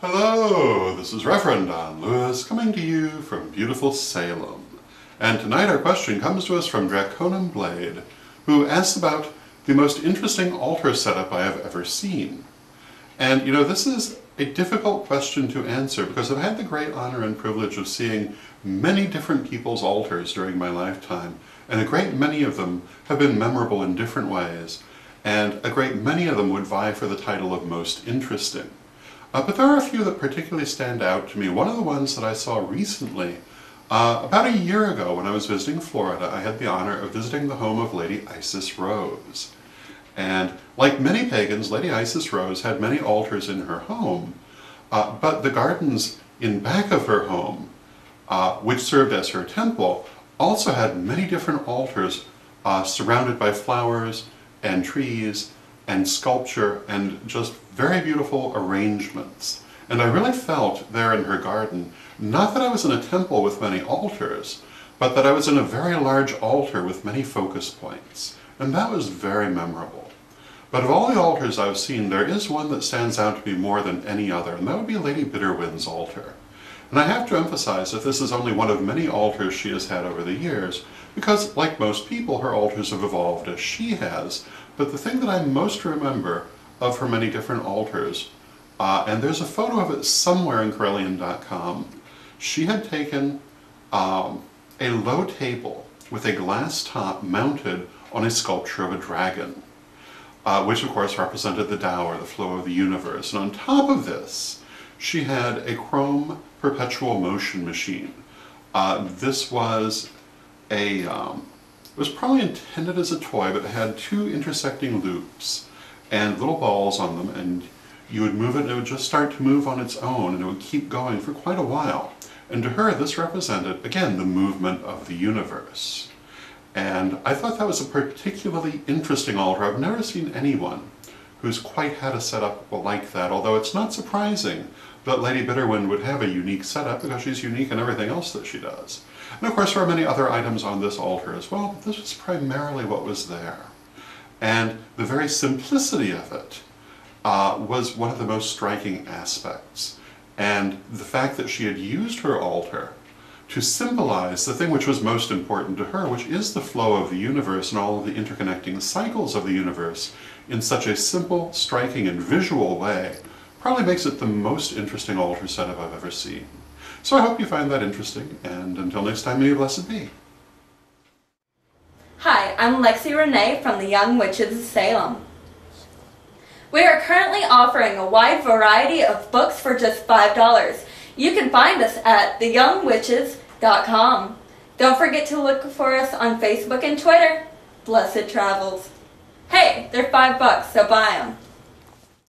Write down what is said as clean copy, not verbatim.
Hello, this is Reverend Don Lewis coming to you from beautiful Salem. And tonight our question comes to us from Draconum Blade, who asks about the most interesting altar setup I have ever seen. And you know, this is a difficult question to answer because I've had the great honor and privilege of seeing many different people's altars during my lifetime, and a great many of them have been memorable in different ways, and a great many of them would vie for the title of most interesting. But there are a few that particularly stand out to me. One of the ones that I saw recently, about a year ago when I was visiting Florida, I had the honor of visiting the home of Lady Isis Rose. And like many pagans, Lady Isis Rose had many altars in her home, but the gardens in back of her home, which served as her temple, also had many different altars surrounded by flowers and trees and sculpture and just very beautiful arrangements. And I really felt there in her garden, not that I was in a temple with many altars, but that I was in a very large altar with many focus points. And that was very memorable. But of all the altars I've seen, there is one that stands out to me more than any other, and that would be Lady Bitterwind's altar. And I have to emphasize that this is only one of many altars she has had over the years, because, like most people, her altars have evolved as she has. But the thing that I most remember of her many different altars, and there's a photo of it somewhere in Corellian.com, she had taken a low table with a glass top mounted on a sculpture of a dragon, which of course represented the Tao, or the flow of the universe. And on top of this, she had a chrome perpetual motion machine. This was it was probably intended as a toy, but it had two intersecting loops and little balls on them, and you would move it and it would just start to move on its own, and it would keep going for quite a while. And to her, this represented, again, the movement of the universe. And I thought that was a particularly interesting altar. I've never seen anyone who's quite had a setup like that, although it's not surprising that Lady Bitterwind would have a unique setup because she's unique in everything else that she does. And of course there are many other items on this altar as well, but this was primarily what was there. And the very simplicity of it was one of the most striking aspects. And the fact that she had used her altar to symbolize the thing which was most important to her, which is the flow of the universe and all of the interconnecting cycles of the universe, in such a simple, striking, and visual way, probably makes it the most interesting altar setup I've ever seen. So I hope you find that interesting, and until next time, may you blessed be. Hi, I'm Lexi Renee from the Young Witches of Salem. We are currently offering a wide variety of books for just $5. You can find us at theyoungwitches.com. Don't forget to look for us on Facebook and Twitter. Blessed travels. Hey, they're $5, so buy them.